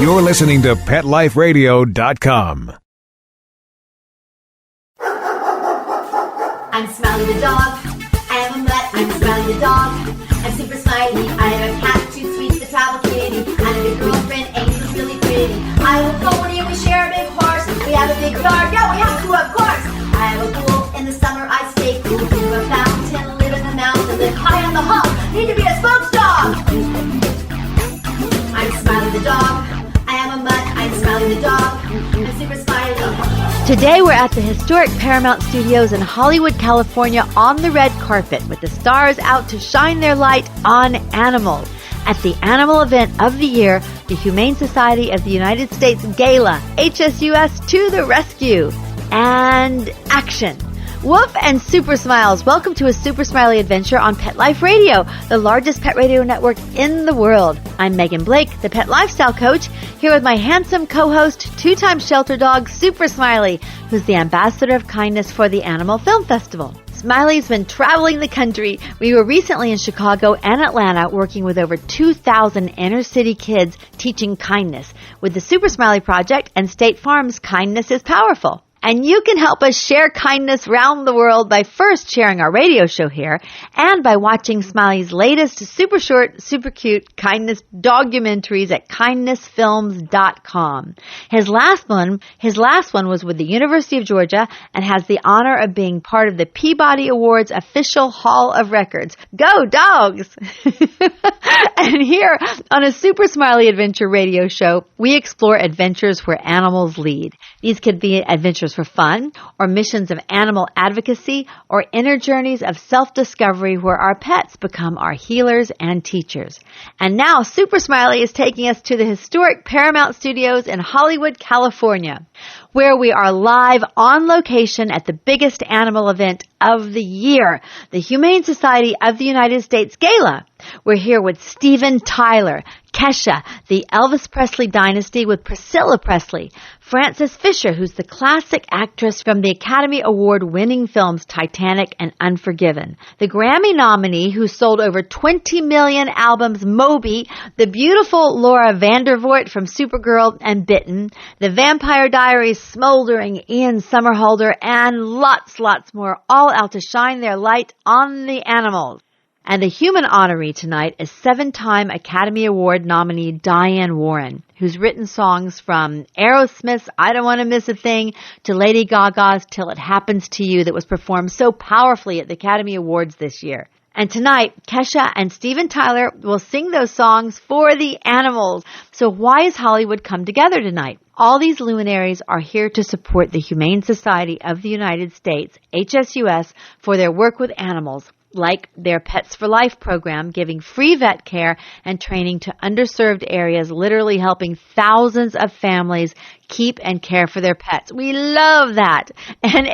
You're listening to PetLifeRadio.com. I'm Smiley the dog. I am a mutt. I'm Smiley the dog. I'm super smiley. I have a cat, 2 sweets, the travel kitty. I have a big girlfriend, Angel's really pretty. I have a pony and we share a big horse. We have a big yard. Yeah, we have to, of course. I have a pool. In the summer I stay cool. Think of a fountain, live in the mountain, live high on the hog. Need to be a spokes dog. I'm Smiley the dog. I am a mutt. I'm Smiley the dog. I'm super smiley. Today we're at the historic Paramount Studios in Hollywood, California on the red carpet with the stars out to shine their light on animals. At the animal event of the year, the Humane Society of the United States Gala, HSUS to the rescue. And action! Woof and Super Smiles, welcome to a Super Smiley Adventure on Pet Life Radio, the largest pet radio network in the world. I'm Megan Blake, the pet lifestyle coach, here with my handsome co-host, 2-time shelter dog, Super Smiley, who's the ambassador of kindness for the Animal Film Festival. Smiley's been traveling the country. We were recently in Chicago and Atlanta working with over 2,000 inner city kids teaching kindness with the Super Smiley Project and State Farm's Kindness is Powerful. And you can help us share kindness around the world by first sharing our radio show here and by watching Smiley's latest super short, super cute kindness documentaries at kindnessfilms.com. His last one was with the University of Georgia and has the honor of being part of the Peabody Awards official Hall of Records. Go dogs! And here on a Super Smiley Adventure radio show, we explore adventures where animals lead. These could be adventures for fun, or missions of animal advocacy, or inner journeys of self-discovery where our pets become our healers and teachers. And now Super Smiley is taking us to the historic Paramount Studios in Hollywood, California, where we are live on location at the biggest animal event of the year, the Humane Society of the United States Gala. We're here with Steven Tyler, Kesha, the Elvis Presley Dynasty with Priscilla Presley, Frances Fisher, who's the classic actress from the Academy Award-winning films Titanic and Unforgiven, the Grammy nominee who sold over 20 million albums, Moby, the beautiful Laura Vandervoort from Supergirl and Bitten, the Vampire Diaries smoldering Ian Somerhalder, and lots more, all out to shine their light on the animals. And the human honoree tonight is 7-time Academy Award nominee Diane Warren, who's written songs from Aerosmith's I Don't Want to Miss a Thing to Lady Gaga's Till It Happens to You that was performed so powerfully at the Academy Awards this year. And tonight, Kesha and Steven Tyler will sing those songs for the animals. So why has Hollywood come together tonight? All these luminaries are here to support the Humane Society of the United States, HSUS, for their work with animals, like their Pets for Life program, giving free vet care and training to underserved areas, literally helping thousands of families keep and care for their pets. We love that. And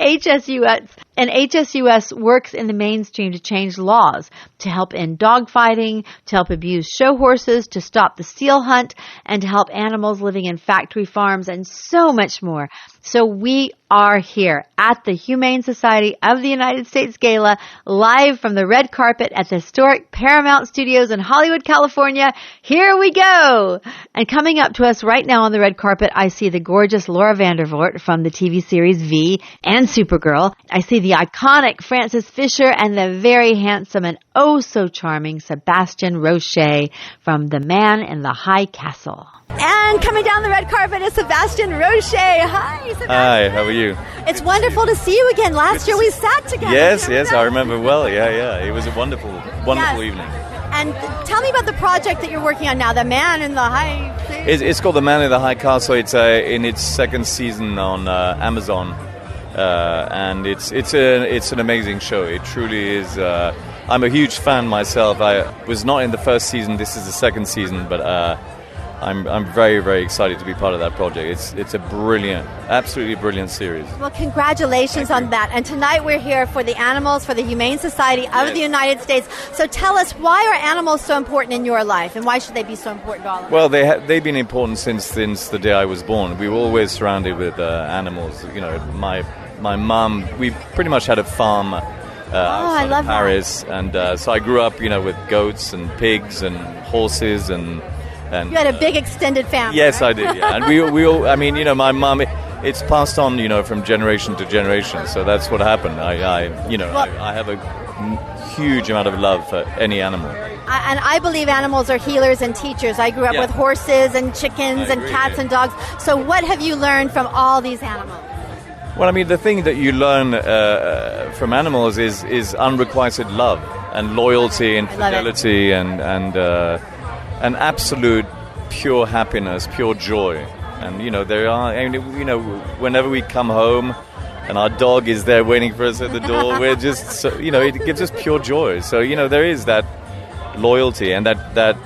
HSUS works in the mainstream to change laws, to help end dog fighting, to help abuse show horses, to stop the seal hunt, and to help animals living in factory farms, and so much more. So we are here at the Humane Society of the United States Gala, live from the red carpet at the historic Paramount Studios in Hollywood, California. Here we go! And coming up to us right now on the red carpet, I see the gorgeous Laura Vandervoort from the TV series V and Supergirl. I see the iconic Frances Fisher and the very handsome and oh so charming Sebastian Roche from The Man in the High Castle. And coming down the red carpet is Sebastian Roche. Hi, Sebastian. Hi, how are you? It's wonderful to see you again. Last year we sat together. Yes, I remember well. Yeah. It was a wonderful evening. And tell me about the project that you're working on now, The Man in the High... It's called The Man in the High Castle. It's in its second season on Amazon. And it's an amazing show. It truly is. I'm a huge fan myself. I was not in the first season. This is the second season, but I'm very, very excited to be part of that project. It's a brilliant, absolutely brilliant series. Well, congratulations on that. And tonight we're here for the animals, for the Humane Society of the United States. So tell us, why are animals so important in your life, and why should they be so important to all of us? Well, they've been important since the day I was born. We were always surrounded with animals. You know, my mum, we pretty much had a farm outside of Paris, and so I grew up, with goats and pigs and horses and And You had a big extended family. yes, right? I did. Yeah, and we all. I mean, my mum. It's passed on, from generation to generation. So that's what happened. I have a huge amount of love for any animal. And I believe animals are healers and teachers. I grew up Yeah. with horses and chickens and agree, cats yeah. and dogs. So what have you learned from all these animals? Well, I mean, the thing that you learn from animals is unrequited love and loyalty and I love it. fidelity and absolute pure happiness, pure joy. And whenever we come home and our dog is there waiting for us at the door, we're just it gives us pure joy. So there is that loyalty and that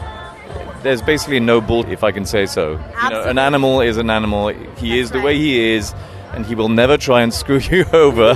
there's basically no bull, if I can say so. An animal is an animal. He is the way he is. And he will never try and screw you over.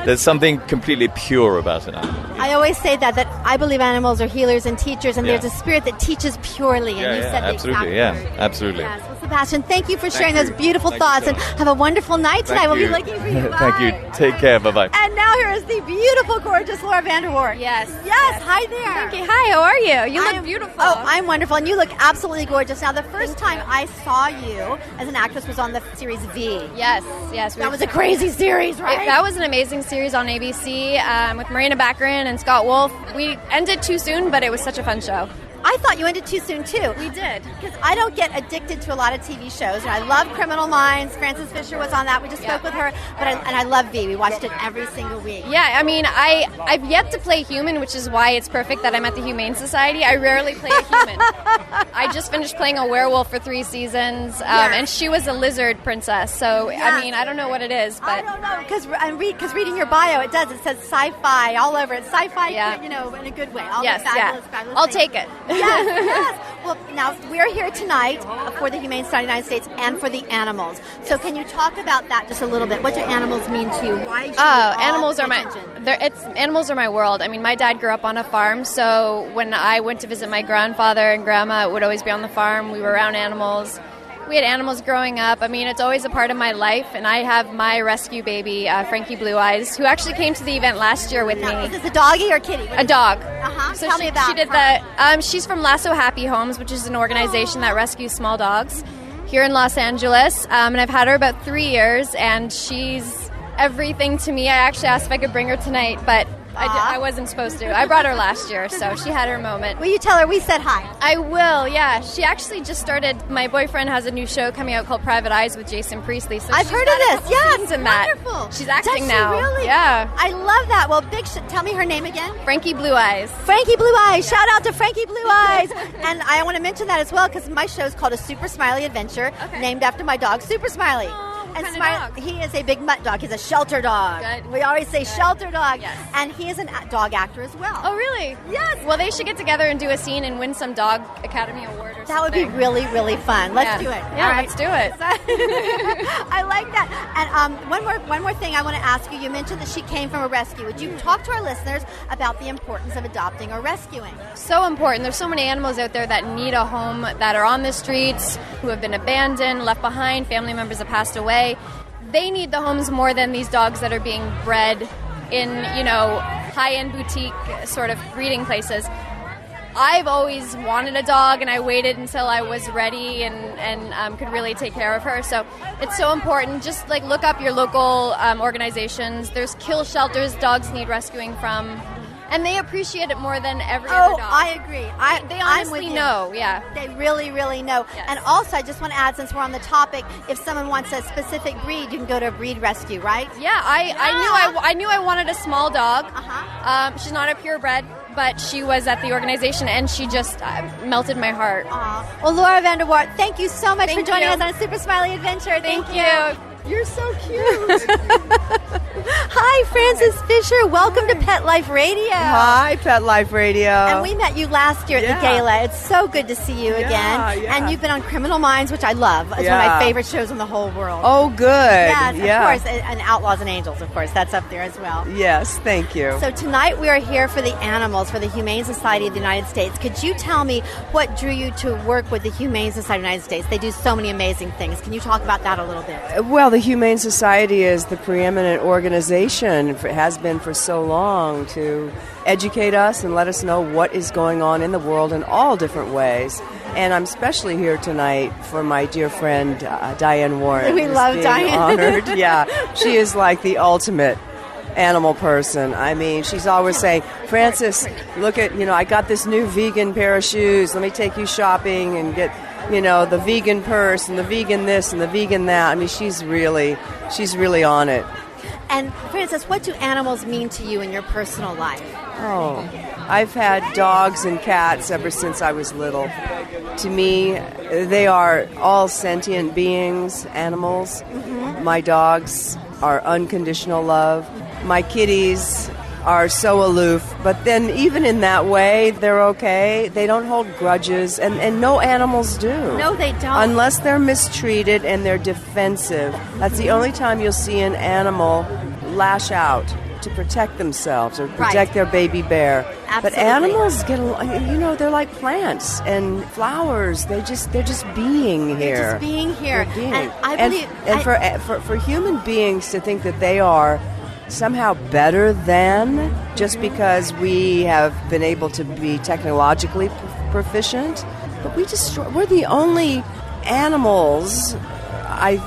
There's something completely pure about an animal. I always say that I believe animals are healers and teachers, and Yeah. there's a spirit that teaches purely. And you said the absolutely. exact Yeah, word. absolutely. Yes. Well, Sebastian, thank you for sharing you. those beautiful Thank you thoughts, so and much. have a wonderful night tonight. Thank We'll you. be looking for you. Thank you. Bye. Take care. Bye-bye. And now here is the beautiful, gorgeous Laura Vandervoort. Yes. Yes. Hi there. Thank you. Hi, how are you? You look I'm- beautiful. Oh, I'm wonderful, and you look absolutely gorgeous. Now, the first time I saw you as an actress was on the series V. Yes. That was a crazy series, right? That was an amazing series on ABC with Marina Baccarin and Scott Wolf. We ended too soon, but it was such a fun show. I thought you ended too soon, too. We did. Because I don't get addicted to a lot of TV shows. And I love Criminal Minds. Frances Fisher was on that. We just spoke with her. And I love V. We watched it every single week. Yeah, I mean, I've yet to play human, which is why it's perfect that I'm at the Humane Society. I rarely play a human. I just finished playing a werewolf for 3 seasons, and she was a lizard princess. So, Yes. I mean, I don't know what it is, I but don't know, because reading your bio, it says sci-fi all over it. Sci-fi, Yeah. in a good way. All yes, the fabulous, yeah. fabulous I'll things. take it. Yes, yes. Well, now, we're here tonight for the Humane Society of the United States and for the animals. So can you talk about that just a little bit? What do animals mean to you? Why should we all Animals pay are my attention? animals are my world. I mean, my dad grew up on a farm, so when I went to visit my grandfather and grandma, it would always be on the farm. We were around animals. We had animals growing up. I mean, it's always a part of my life, and I have my rescue baby, Frankie Blue Eyes, who actually came to the event last year with Now, is me. this a doggy or kitty? A dog. Uh-huh. So Tell she, me about she did her. she's from Lasso Happy Homes, which is an organization that rescues small dogs here in Los Angeles. And I've had her about 3 years, and she's everything to me. I actually asked if I could bring her tonight, but I wasn't supposed to. I brought her last year, so she had her moment. Will you tell her we said hi? I will, yeah. She actually just started. My boyfriend has a new show coming out called Private Eyes with Jason Priestley. So I've she's heard got of a this. couple Yes, scenes in that. wonderful. She's acting Does she now. really? Yeah. I love that. Well, tell me her name again. Frankie Blue Eyes. Frankie Blue Eyes. Shout out to Frankie Blue Eyes. And I want to mention that as well because my show is called A Super Smiley Adventure, named after my dog, Super Smiley. what kind of dog? He is a big mutt dog. He's a shelter dog. Good. We always say shelter dog. Yes. And he is a dog actor as well. Oh, really? Yes. Well, they should get together and do a scene and win some Dog Academy Award or something. That would be really, really fun. Let's do it. Yeah, All right. let's do it. I like that. And one more thing I want to ask you. You mentioned that she came from a rescue. Would you talk to our listeners about the importance of adopting or rescuing? So important. There's so many animals out there that need a home, that are on the streets, who have been abandoned, left behind, family members have passed away. They need the homes more than these dogs that are being bred in, high-end boutique sort of breeding places. I've always wanted a dog, and I waited until I was ready and could really take care of her. So it's so important. Just look up your local organizations. There's kill shelters dogs need rescuing from, and they appreciate it more than every other dog. I agree. They honestly know, yeah. They really, really know. Yes. And also, I just want to add, since we're on the topic, if someone wants a specific breed, you can go to a breed rescue, right? Yeah, I knew I wanted a small dog. Uh-huh. She's not a purebred, but she was at the organization, and she just melted my heart. Aw. Well, Laura Vandervoort, thank you so much for Thank joining you. us on a Super Smiley Adventure. Thank you. You're so cute. Hi, Frances Fisher. Welcome to Pet Life Radio. Hi, Pet Life Radio. And we met you last year at the gala. It's so good to see you again. Yeah. And you've been on Criminal Minds, which I love. It's one of my favorite shows in the whole world. Oh, good. Yes, yeah. of course. And Outlaws and Angels, of course. That's up there as well. Yes, thank you. So tonight we are here for the animals, for the Humane Society of the United States. Could you tell me what drew you to work with the Humane Society of the United States? They do so many amazing things. Can you talk about that a little bit? Well, the Humane Society is the preeminent organization, it has been for so long, to educate us and let us know what is going on in the world in all different ways. And I'm especially here tonight for my dear friend Diane Warren. We love being Diane. Honored. Yeah, she is like the ultimate animal person. I mean, she's always saying, Frances, look at, I got this new vegan pair of shoes. Let me take you shopping and get, the vegan purse and the vegan this and the vegan that. I mean, she's really on it. And Frances, what do animals mean to you in your personal life? Oh, I've had dogs and cats ever since I was little. To me, they are all sentient beings, animals. Mm-hmm. My dogs are unconditional love. My kitties are so aloof, but then even in that way, they're okay. They don't hold grudges, and no animals do. No, they don't. Unless they're mistreated and they're defensive. That's the only time you'll see an animal lash out to protect themselves or protect their baby bear. Absolutely. But animals they're like plants and flowers. They're just being here. They're just being here. They're being. And I believe... For human beings to think that they are somehow better than just because we have been able to be technologically proficient, but we're the only animals, I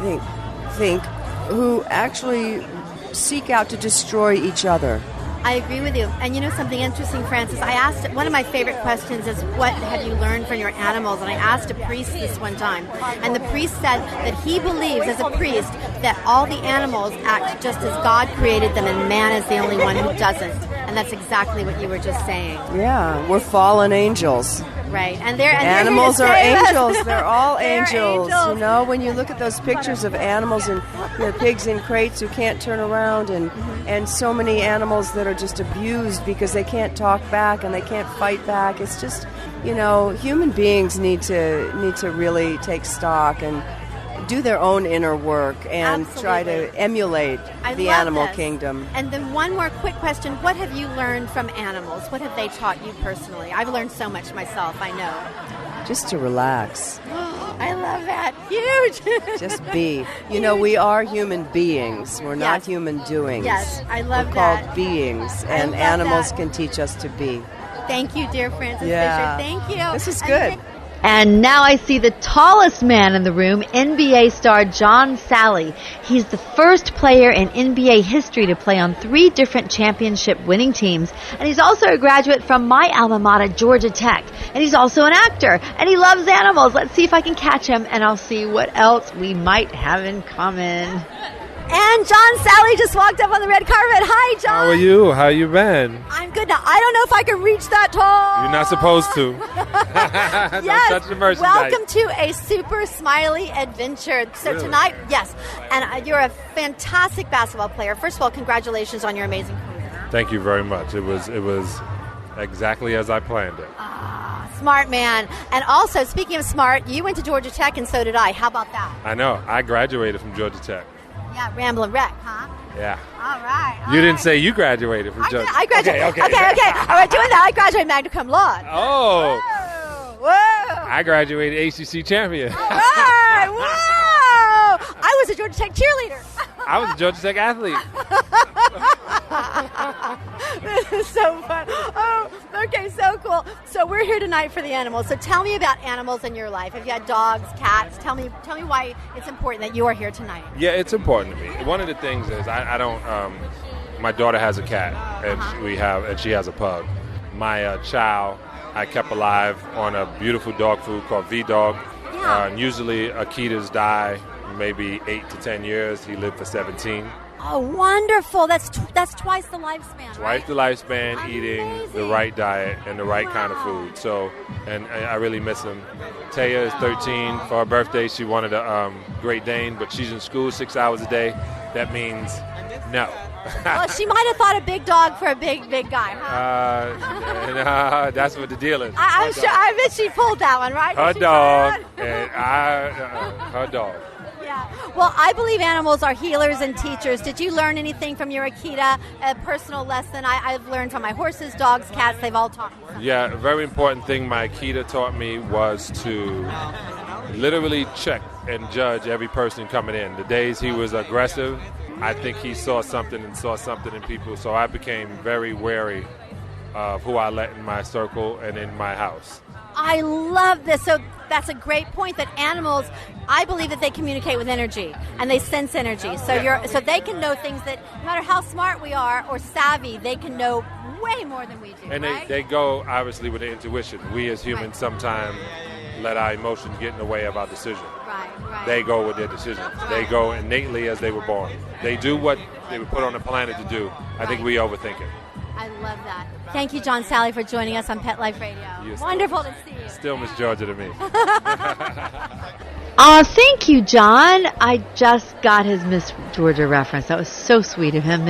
think, who actually seek out to destroy each other. I agree with you. And something interesting, Frances, I asked, one of my favorite questions is, what have you learned from your animals? And I asked a priest this one time, and the priest said that he believes, as a priest, that all the animals act just as God created them, and man is the only one who doesn't. And that's exactly what you were just saying. Yeah, we're fallen angels. Right. And animals are angels. They're all angels. angels. When you look at those pictures of animals and pigs in crates who can't turn around, and so many animals that are just abused because they can't talk back and they can't fight back. It's just, human beings need to really take stock and do their own inner work and try to emulate the animal kingdom. And then one more quick question. What have you learned from animals? What have they taught you personally? I've learned so much myself, I know. Just to relax. I love that. Huge. Just be. We are human beings. We're not human doings. Yes, I love We're that. called beings, and animals can teach us to be. Thank you, dear Frances Fisher. Thank you. This is good. And now I see the tallest man in the room, NBA star John Sally. He's the first player in NBA history to play on 3 different championship winning teams. And he's also a graduate from my alma mater, Georgia Tech. And he's also an actor. And he loves animals. Let's see if I can catch him, and I'll see what else we might have in common. And John Sally just walked up on the red carpet. Hi, John. How are you? How you been? I'm good. Now, I don't know if I can reach that tall. You're not supposed to. Yes. Don't touch the merchandise. Welcome to a Super Smiley Adventure. So Really? tonight, yes, and you're a fantastic basketball player. First of all, congratulations on your amazing career. Thank you very much. It was exactly as I planned it. Smart man. And also, speaking of smart, you went to Georgia Tech, and so did I. How about that? I know. I graduated from Georgia Tech. Yeah, Ramblin' Wreck, huh? Yeah. All right. You didn't say you graduated from Georgia. I graduated. Okay. Okay. All right, doing that. I graduated magna cum laude. Oh. Whoa. I graduated ACC champion. All right. Whoa. I was a Georgia Tech cheerleader. I was a Georgia Tech athlete. This is so fun. Oh, okay, so cool. So we're here tonight for the animals. So tell me about animals in your life. If you had dogs, cats, tell me why it's important that you are here tonight. Yeah, it's important to me. One of the things is I don't. My daughter has a cat, and she has a pug. My child I kept alive on a beautiful dog food called V-Dog. Yeah. Usually Akitas die maybe 8 to 10 years. He lived for 17. Oh, wonderful. That's twice the lifespan, Twice right? the lifespan, Amazing. eating the right diet and the right kind of food. So, and I really miss him. Taya is 13. For her birthday, she wanted a Great Dane, but she's in school 6 hours a day. That means no. Well, she might have thought a big dog for a big guy, huh? That's what the deal is. I'm sure. I bet she pulled that one, right? Her She dog did. and her dog. Yeah. Well, I believe animals are healers and teachers. Did you learn anything from your Akita? A personal lesson I've learned from my horses, dogs, cats. They've all taught me something. Yeah, a very important thing my Akita taught me was to literally check and judge every person coming in. The days he was aggressive, I think he saw something in people. So I became very wary of who I let in my circle and in my house. I love this. So that's a great point that animals, I believe that they communicate with energy and they sense energy. So they can know things that no matter how smart we are or savvy, they can know way more than we do. And right? they go, obviously, with the intuition. We as humans sometimes let our emotions get in the way of our decision. Right. They go with their decisions. They go innately as they were born. They do what they were put on the planet to do. I think we overthink it. I love that. Thank you, John Sally, for joining us on Pet Life Radio. Wonderful to see you. Still Miss Georgia to me. Thank you, John. I just got his Miss Georgia reference. That was so sweet of him.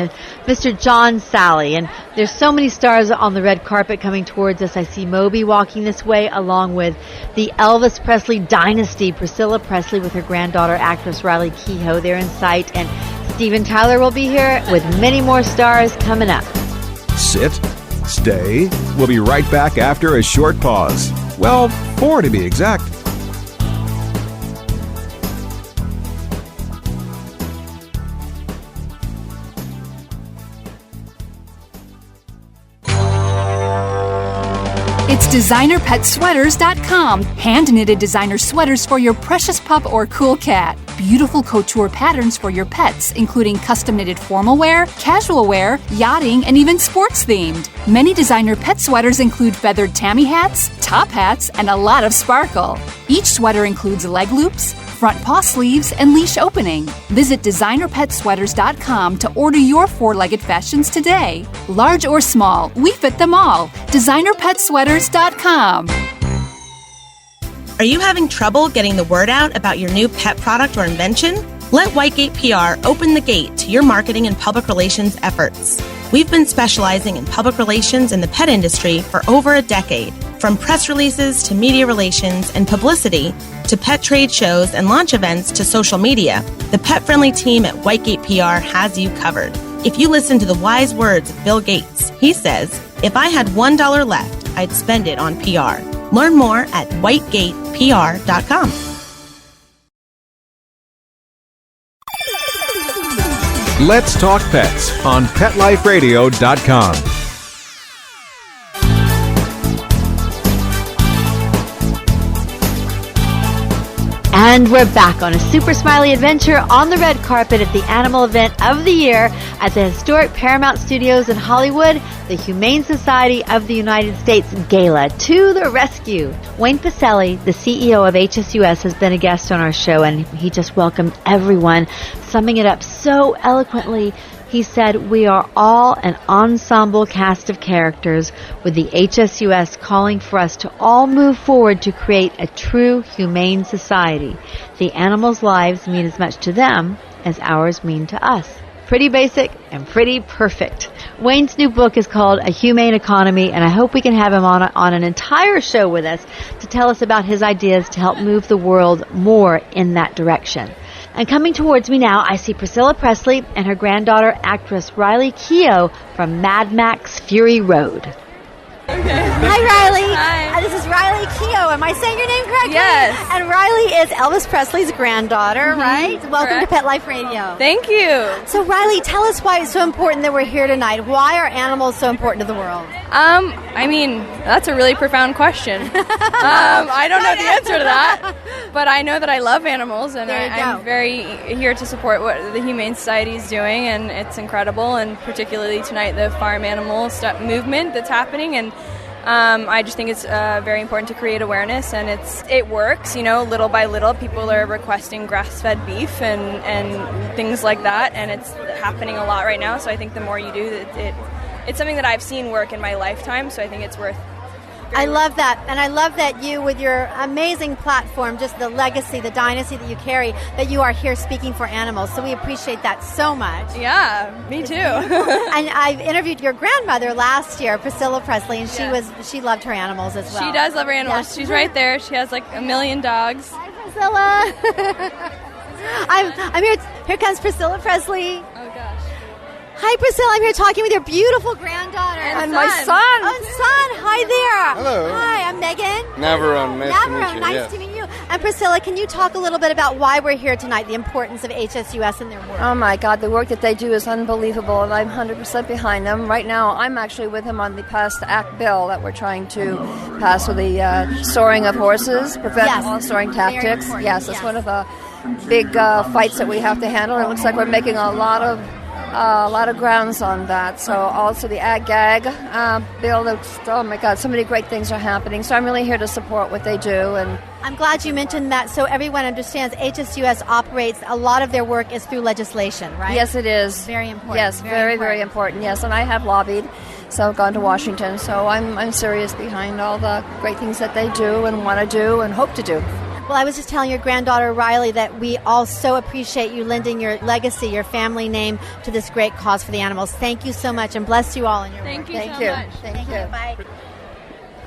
Mr. John Sally. And there's so many stars on the red carpet coming towards us. I see Moby walking this way, along with the Elvis Presley Dynasty. Priscilla Presley with her granddaughter, actress Riley Keough. They're in sight. And Steven Tyler will be here with many more stars coming up. Sit, stay. We'll be right back after a short pause. Well, 4 to be exact. It's DesignerPetSweaters.com. Hand-knitted designer sweaters for your precious pup or cool cat. Beautiful couture patterns for your pets, including custom-knitted formal wear, casual wear, yachting, and even sports-themed. Many designer pet sweaters include feathered tammy hats, top hats, and a lot of sparkle. Each sweater includes leg loops, front paw sleeves, and leash opening. Visit DesignerPetSweaters.com to order your four-legged fashions today. Large or small, we fit them all. DesignerPetSweaters.com. Are you having trouble getting the word out about your new pet product or invention? Let Whitegate PR open the gate to your marketing and public relations efforts. We've been specializing in public relations in the pet industry for over a decade. From press releases to media relations and publicity to pet trade shows and launch events to social media, the pet-friendly team at Whitegate PR has you covered. If you listen to the wise words of Bill Gates, he says, "If I had $1 left, I'd spend it on PR." Learn more at whitegatepr.com. Let's Talk Pets on PetLifeRadio.com. And we're back on a Super Smiley Adventure on the red carpet at the animal event of the year at the historic Paramount Studios in Hollywood, the Humane Society of the United States Gala to the rescue. Wayne Pacelli, the CEO of HSUS, has been a guest on our show, and he just welcomed everyone, summing it up so eloquently. He said, "We are all an ensemble cast of characters, with the HSUS calling for us to all move forward to create a true humane society. The animals' lives mean as much to them as ours mean to us." Pretty basic and pretty perfect. Wayne's new book is called A Humane Economy, and I hope we can have him on an entire show with us to tell us about his ideas to help move the world more in that direction. And coming towards me now, I see Priscilla Presley and her granddaughter, actress Riley Keough from Mad Max Fury Road. Okay. Hi, Riley. Hi. This is Riley Keough. Am I saying your name correctly? Yes. And Riley is Elvis Presley's granddaughter, right? Welcome Correct. to Pet Life Radio. Thank you. So, Riley, tell us why it's so important that we're here tonight. Why are animals so important to the world? I mean, that's a really profound question. I don't know the answer to that, but I know that I love animals, and I'm very here to support what the Humane Society is doing, and it's incredible, and particularly tonight, the farm animal movement that's happening, and I just think it's very important to create awareness, and it works, little by little. People are requesting grass-fed beef and things like that, and it's happening a lot right now, so I think the more you do, it's something that I've seen work in my lifetime, so I think it's worth. I love that, and I love that you, with your amazing platform, just the legacy, the dynasty that you carry, that you are here speaking for animals, so we appreciate that so much. Yeah, me too. And I interviewed your grandmother last year, Priscilla Presley, and she loved her animals as well. She does love her animals. Yes. She's right there. She has like 1 million dogs. Hi, Priscilla. I'm here. Here comes Priscilla Presley. Oh gosh. Hi, Priscilla. I'm here talking with your beautiful granddaughter. And my son. Oh, son. Hi there. Hello. Hi, I'm Megan. Navarone. Nice to meet you. Nice yes. to meet you. And Priscilla, can you talk a little bit about why we're here tonight, the importance of HSUS and their work? Oh my God, the work that they do is unbelievable, and I'm 100% behind them. Right now, I'm actually with them on the Past Act bill that we're trying to pass for the soaring of horses, prevent all soaring tactics. Yes, it's one of the big fights that we have to handle. It looks like we're making a lot of grounds on that. So also the ag-gag bill, oh my God, so many great things are happening. So I'm really here to support what they do. And I'm glad you mentioned that so everyone understands HSUS operates, a lot of their work is through legislation, right? Yes, it is. Very important. Yes, very important. Yes, and I have lobbied, so I've gone to Washington. So I'm serious behind all the great things that they do and want to do and hope to do. Well, I was just telling your granddaughter, Riley, that we all so appreciate you lending your legacy, your family name, to this great cause for the animals. Thank you so much, and bless you all in your work. Thank you Thank so you. much. Thank you. Bye.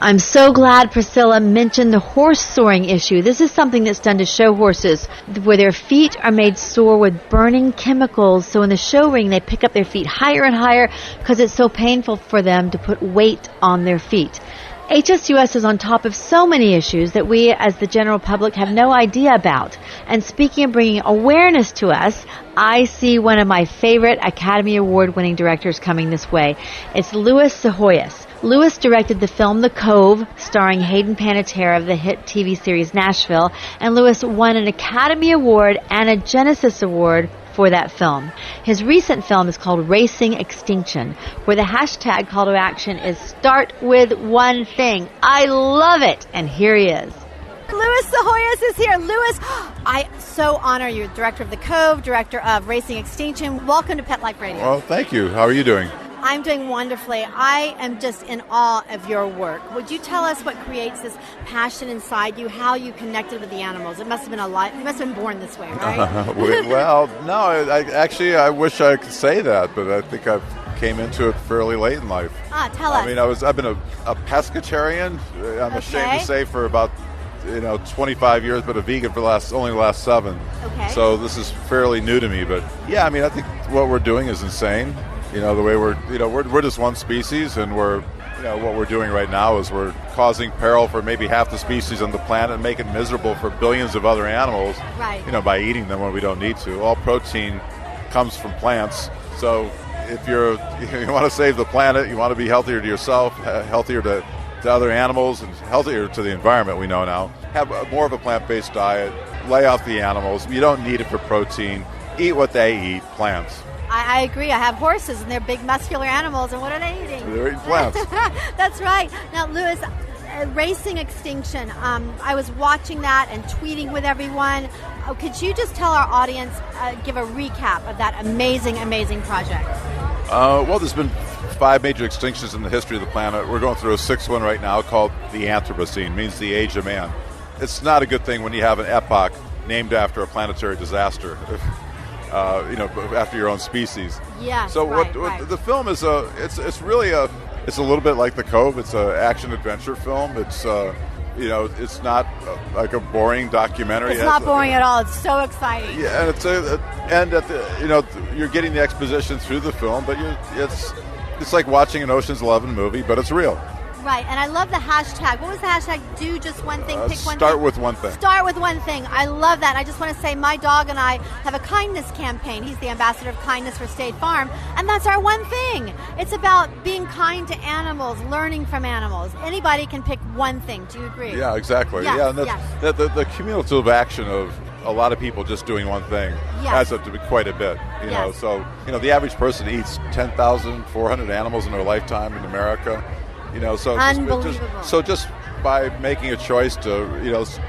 I'm so glad Priscilla mentioned the horse soaring issue. This is something that's done to show horses where their feet are made sore with burning chemicals. So in the show ring, they pick up their feet higher and higher because it's so painful for them to put weight on their feet. HSUS is on top of so many issues that we as the general public have no idea about. And speaking of bringing awareness to us, I see one of my favorite Academy Award winning directors coming this way. It's Louis Sahoyas. Louis directed the film The Cove, starring Hayden Panettiere of the hit TV series Nashville, and Louis won an Academy Award and a Genesis Award for that film. His recent film is called Racing Extinction, where the hashtag call to action is Start With One Thing. I love it! And here he is. Louis Sahoyas is here. Louis, I so honor you, director of The Cove, director of Racing Extinction. Welcome to Pet Life Radio. Well, thank you. How are you doing? I'm doing wonderfully. I am just in awe of your work. Would you tell us what creates this passion inside you, how you connected with the animals? It must have been a lot. You must have been born this way, right? Well, no, I wish I could say that, but I think I came into it fairly late in life. Tell us. I mean, I've been a pescatarian, I'm ashamed to say, for about 25 years, but a vegan for only the last 7. Okay. So this is fairly new to me, but yeah, I mean, I think what we're doing is insane. The way we're just one species, and what we're doing right now is we're causing peril for maybe half the species on the planet and making it miserable for billions of other animals, right. By eating them when we don't need to. All protein comes from plants, so if you want to save the planet, you want to be healthier to yourself, healthier to other animals, and healthier to the environment, we know now, have more of a plant-based diet, lay off the animals. You don't need it for protein. Eat what they eat, plants. I agree. I have horses, and they're big, muscular animals, and what are they eating? They're eating plants. That's right. Now, Louis, Racing Extinction, I was watching that and tweeting with everyone. Could you just tell our audience, give a recap of that amazing, amazing project? Well, there's been 5 major extinctions in the history of the planet. We're going through a 6th one right now called the Anthropocene, means the age of man. It's not a good thing when you have an epoch named after a planetary disaster. After your own species. Yeah. So right. what the film is it's really a little bit like The Cove. It's an action adventure film. It's it's not like a boring documentary. It's not boring at all. It's so exciting. Yeah, and you're getting the exposition through the film, but it's like watching an Ocean's 11 movie, but it's real. Right, and I love the hashtag. What was the hashtag? Do just one thing, pick one thing? Start with one thing. Start with one thing. I love that. I just want to say my dog and I have a kindness campaign. He's the ambassador of kindness for State Farm, and that's our one thing. It's about being kind to animals, learning from animals. Anybody can pick one thing. Do you agree? Yeah, exactly. Yes, yeah, and that's, the cumulative action of a lot of people just doing one thing adds up to be quite a bit. So the average person eats 10,400 animals in their lifetime in America. So unbelievable. Just by making a choice to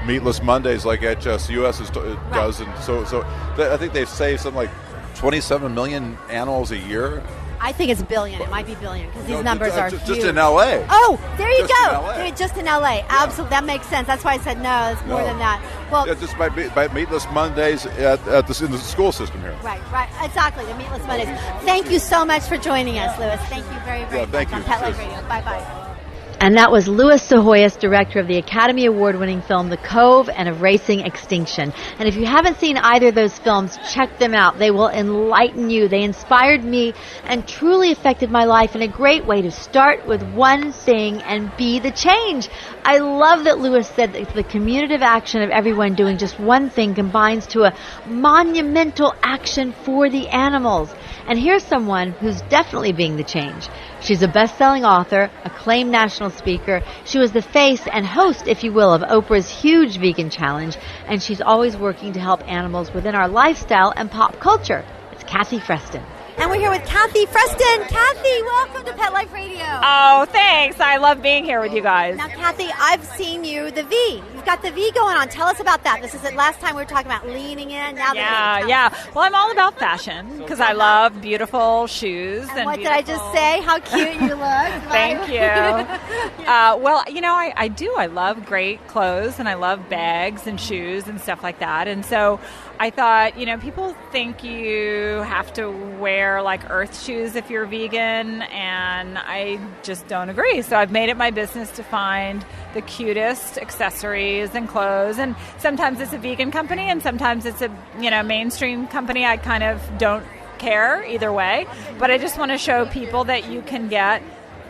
Meatless Mondays like HSUS does, and so I think they've saved something like 27 million animals a year. I think it's billion. It might be billion because these numbers are huge. Just in L.A. Oh, there you just go. Just in L.A. Yeah. Absolutely, that makes sense. That's why I said no. It's more than that. Well, just by Meatless Mondays in the school system here. Right, exactly. The Meatless Mondays. Thank you so much for joining us, Louis. Thank you very, very much. Thank you. On Pet Life Radio. Bye. And that was Louis Sahoyas, director of the Academy Award-winning film The Cove and of Racing Extinction. And if you haven't seen either of those films, check them out. They will enlighten you. They inspired me and truly affected my life in a great way to start with one thing and be the change. I love that Lewis said that the commutative action of everyone doing just one thing combines to a monumental action for the animals. And here's someone who's definitely being the change. She's a best-selling author, acclaimed national speaker. She was the face and host, if you will, of Oprah's huge vegan challenge, and she's always working to help animals within our lifestyle and pop culture. It's Kathy Freston. And we're here with Kathy Freston. Kathy, welcome to Pet Life Radio. Oh, thanks. I love being here with you guys. Now, Kathy, I've seen you, the V. You've got the V going on. Tell us about that. This is the last time we were talking about leaning in. Now the V. Yeah. Well, I'm all about fashion because I love beautiful shoes. And what did I just say? How cute you look. Thank you. Well, I do. I love great clothes and I love bags and shoes and stuff like that. And so I thought, people think you have to wear like earth shoes if you're vegan, and I just don't agree. So I've made it my business to find the cutest accessories and clothes, and sometimes it's a vegan company and sometimes it's a mainstream company. I kind of don't care either way, but I just want to show people that you can get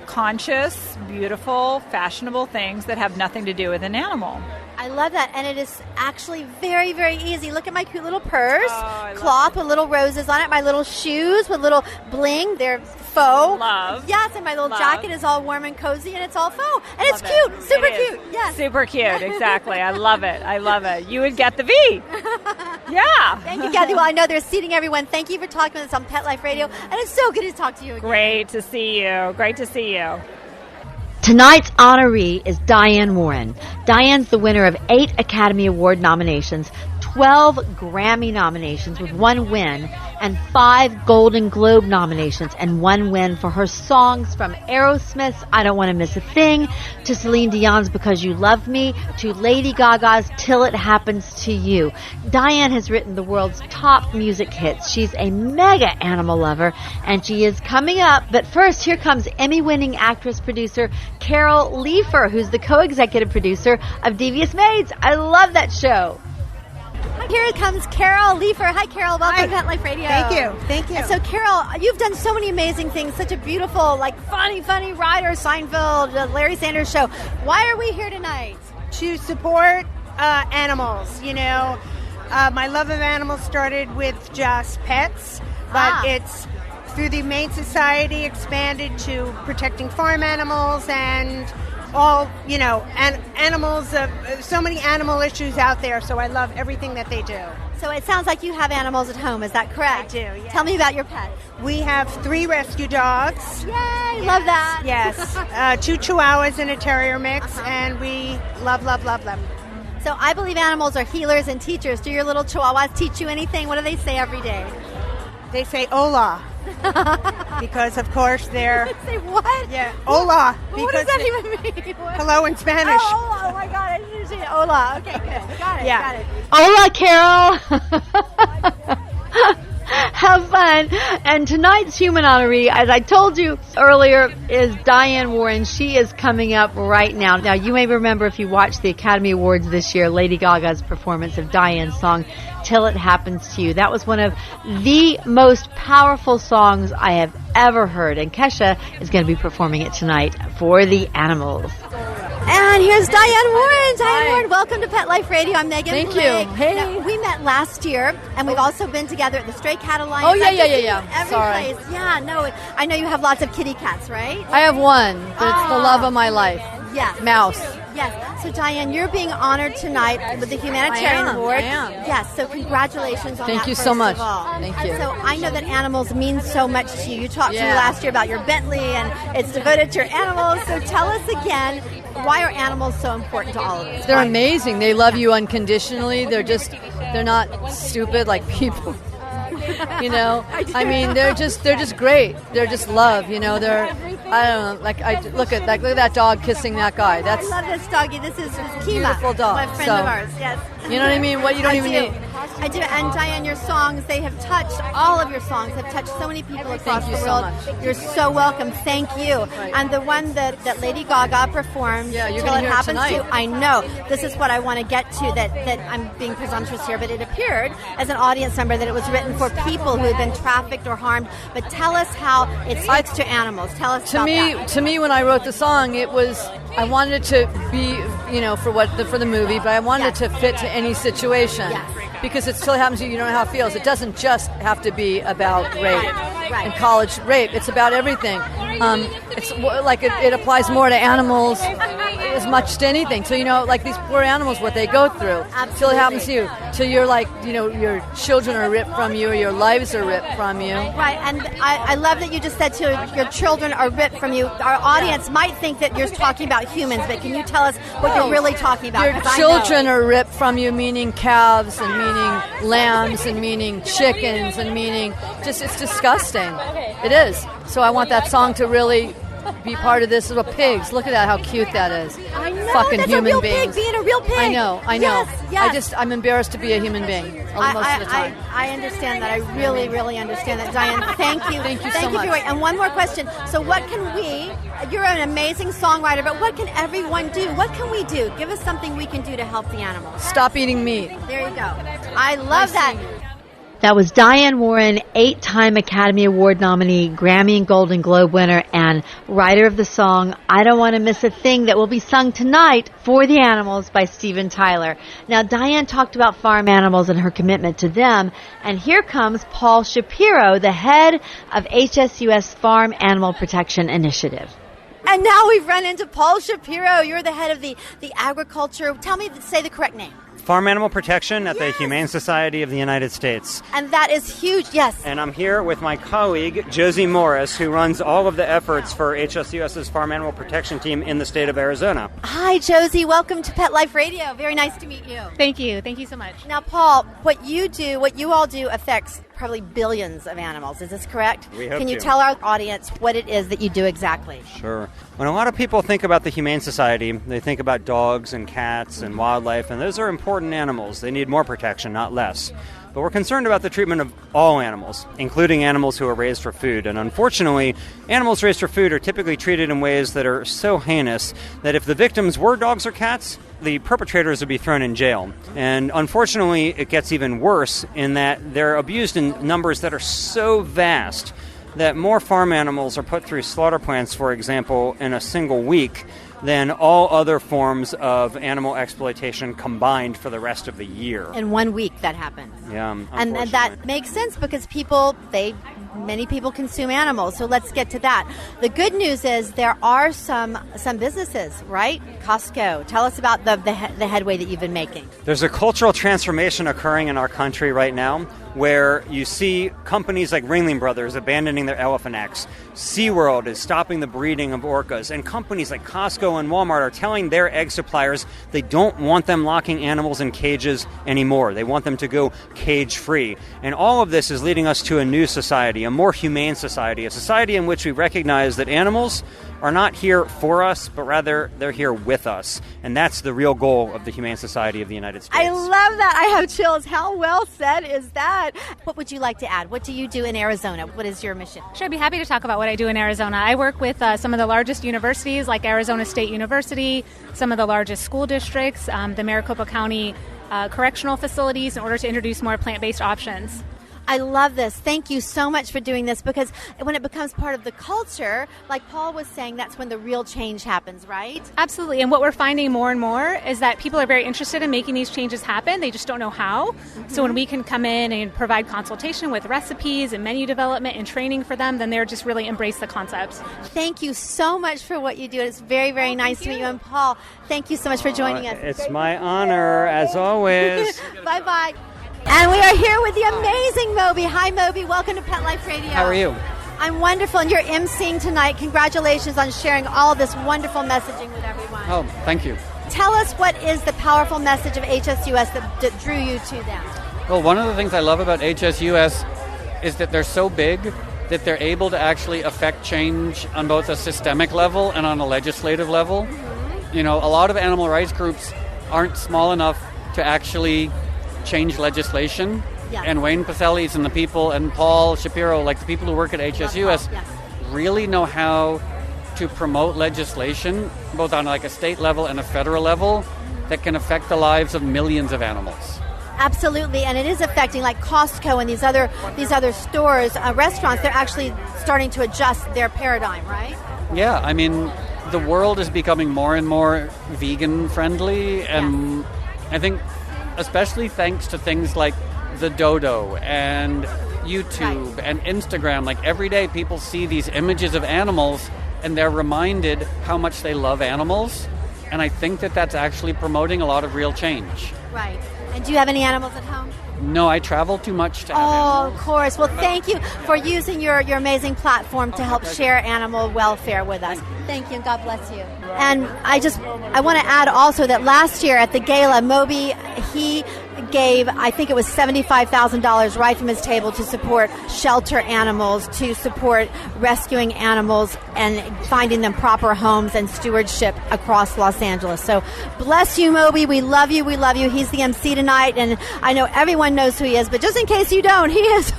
conscious, beautiful, fashionable things that have nothing to do with an animal. I love that, and it is actually very, very easy. Look at my cute little purse, cloth with little roses on it, my little shoes with little bling. They're faux. Love. Yes, and my little jacket is all warm and cozy, and it's all faux. And it's cute, super cute. Yes. Super cute, exactly. I love it. You would get the V. Yeah. Thank you, Kathy. Well, I know they're seating everyone. Thank you for talking with us on Pet Life Radio, and it's so good to talk to you again. Great to see you. Tonight's honoree is Diane Warren. Diane's the winner of 8 Academy Award nominations, 12 Grammy nominations with 1 win, and 5 Golden Globe nominations and 1 win for her songs from Aerosmith's I Don't Want to Miss a Thing, to Celine Dion's Because You Love Me, to Lady Gaga's Till It Happens to You. Diane has written the world's top music hits. She's a mega animal lover, and she is coming up. But first, here comes Emmy-winning actress-producer Carol Leifer, who's the co-executive producer of Devious Maids. I love that show. Here comes Carol Leifer. Hi, Carol. Welcome to Pet Life Radio. Thank you. And so, Carol, you've done so many amazing things. Such a beautiful, funny rider, Seinfeld, Larry Sanders Show. Why are we here tonight? To support animals. My love of animals started with just pets, but it's through the Humane Society expanded to protecting farm animals and all, and animals, so many animal issues out there, so I love everything that they do. So it sounds like you have animals at home, is that correct? I do, yes. Tell me about your pets. We have 3 rescue dogs. Yay, love that. Yes, 2 Chihuahuas and a Terrier mix, and we love them. So I believe animals are healers and teachers. Do your little Chihuahuas teach you anything? What do they say every day? They say hola. Because, of course, they're... Say what? Yeah, hola. What does that even mean? Hello in Spanish. Oh my God, I didn't say hola. Okay, good. Got it. Hola, Carol. Have fun. And tonight's human honoree, as I told you earlier, is Diane Warren. She is coming up right now. Now, you may remember if you watched the Academy Awards this year, Lady Gaga's performance of Diane's song, Till It Happens to You. That was one of the most powerful songs I have ever heard. And Kesha is going to be performing it tonight for the animals. And here's Diane Warren. Diane Warren, welcome to Pet Life Radio. I'm Megan. Thank Blake. you. Hey. Now, we met last year, and we've also been together at the Stray Cat Alliance. Oh, yeah. Every Sorry. place. Yeah, no, I know you have lots of kitty cats, right? I have one. That's the love of my life. Yes. Mouse. Yes. So, Diane, you're being honored tonight with the Humanitarian Award. I am. Yes. So, congratulations on that. Thank you first so much. Of all. Thank you. So, I know that animals mean so much to you. You talked to me last year about your Bentley, and it's devoted to your animals. So, tell us again, why are animals so important to all of us? They're amazing. They love you unconditionally. They're not stupid like people. I mean, they're just great. They're just love. I don't know. Look at that dog kissing that guy. I love this doggy. This is Kima, beautiful dog. my friend of ours. Yes. You know what I mean? What you don't even need. I do. And Diane, your songs, they have touched, all of your songs have touched so many people across the world. So much. You're so welcome. Thank you. Right. And the one that Lady Gaga performed, you're Till gonna It hear Happens tonight. to You, I know. This is what I want to get to, that I'm being presumptuous here, but it appeared as an audience member that it was written for people who had been trafficked or harmed. But tell us how it speaks to animals. Tell us. To me, when I wrote the song, it was I wanted it to be, for the movie, but I wanted it to fit to any situation. Yes. Because it still happens to you. You don't know how it feels. It doesn't just have to be about rape and college rape. It's about everything. It's like it applies more to animals as much to anything. So, like these poor animals, what they go through. Absolutely. Till it happens to you. Till you're like, your children are ripped from you or your lives are ripped from you. Right. And I love that you just said your children are ripped from you. Our audience might think that you're talking about humans, but can you tell us what you're really talking about? Your children are ripped from you, meaning calves and meaning lambs and meaning chickens and meaning it's disgusting. It is. So I want that song to really be part of this. Little pigs. Look at that, how cute that is. I know. Fucking that's human a real beings. Pig being a real pig. I know. Yes. I'm embarrassed to be a human being most of the time. I understand that. I really, really understand that. Diane, thank you. Thank you so much. And one more question. So what can you're an amazing songwriter, but what can everyone do? What can we do? Give us something we can do to help the animals. Stop eating meat. There you go. I love that. That was Diane Warren, 8-time Academy Award nominee, Grammy and Golden Globe winner, and writer of the song I Don't Want to Miss a Thing that will be sung tonight for the animals by Steven Tyler. Now, Diane talked about farm animals and her commitment to them, and here comes Paul Shapiro, the head of HSUS Farm Animal Protection Initiative. And now we've run into Paul Shapiro. You're the head of the agriculture. Say the correct name. Farm Animal Protection at the Humane Society of the United States. And that is huge, yes. And I'm here with my colleague, Josie Morris, who runs all of the efforts for HSUS's Farm Animal Protection team in the state of Arizona. Hi, Josie. Welcome to Pet Life Radio. Very nice to meet you. Thank you. Thank you so much. Now, Paul, what you all do affects probably billions of animals. Is this correct? We hope Can you to. tell our audience what it is that you do exactly? Sure. When a lot of people think about the Humane Society, they think about dogs and cats and wildlife, and those are important animals. They need more protection, not less. But we're concerned about the treatment of all animals, including animals who are raised for food. And unfortunately, animals raised for food are typically treated in ways that are so heinous that if the victims were dogs or cats, the perpetrators would be thrown in jail. And unfortunately, it gets even worse in that they're abused in numbers that are so vast that more farm animals are put through slaughter plants, for example, in a single week than all other forms of animal exploitation combined for the rest of the year. In 1 week that happens. Yeah, and that makes sense because many people consume animals. So let's get to that. The good news is there are some businesses, right? Costco. Tell us about the headway that you've been making. There's a cultural transformation occurring in our country right now where you see companies like Ringling Brothers abandoning their elephant acts. SeaWorld is stopping the breeding of orcas. And companies like Costco and Walmart are telling their egg suppliers they don't want them locking animals in cages anymore. They want them to go cage-free. And all of this is leading us to a new society, a more humane society, a society in which we recognize that animals are not here for us, but rather they're here with us. And that's the real goal of the Humane Society of the United States. I love that. I have chills. How well said is that? What would you like to add? What do you do in Arizona? What is your mission? Sure, I'd be happy to talk about what I do in Arizona. I work with some of the largest universities like Arizona State University, some of the largest school districts, the Maricopa County correctional facilities in order to introduce more plant-based options. I love this. Thank you so much for doing this because when it becomes part of the culture, like Paul was saying, that's when the real change happens, right? Absolutely. And what we're finding more and more is that people are very interested in making these changes happen. They just don't know how. Mm-hmm. So when we can come in and provide consultation with recipes and menu development and training for them, then they're just really embrace the concepts. Thank you so much for what you do. It's very, very nice to meet you. And Paul, thank you so much for joining us. It's my honor, as always. Bye-bye. And we are here with the amazing Moby. Hi, Moby. Welcome to Pet Life Radio. How are you? I'm wonderful, and you're emceeing tonight. Congratulations on sharing all this wonderful messaging with everyone. Oh, thank you. Tell us what is the powerful message of HSUS that drew you to them? Well, one of the things I love about HSUS is that they're so big that they're able to actually affect change on both a systemic level and on a legislative level. Mm-hmm. You know, a lot of animal rights groups aren't small enough to actually change legislation. Yeah. And Wayne Pacelli's and the people, and Paul Shapiro, like the people who work at HSUS, really know how to promote legislation, both on like a state level and a federal level, that can affect the lives of millions of animals. Absolutely, and it is affecting like Costco and these other stores, restaurants. They're actually starting to adjust their paradigm, right? Yeah, I mean, the world is becoming more and more vegan friendly, and I think especially thanks to things like the dodo and YouTube and Instagram. Like every day people see these images of animals and they're reminded how much they love animals, and I think that that's actually promoting a lot of real change. Right. And do you have any animals at home? No, I travel too much to have animals. Of course. Well, thank you for using your amazing platform to help share animal welfare with us. Thank you, and God bless you. And I want to add also that last year at the gala, Moby, he gave, I think it was $75,000 right from his table to support shelter animals, to support rescuing animals and finding them proper homes and stewardship across Los Angeles. So bless you, Moby. We love you. We love you. He's the MC tonight, and I know everyone knows who he is, but just in case you don't, he has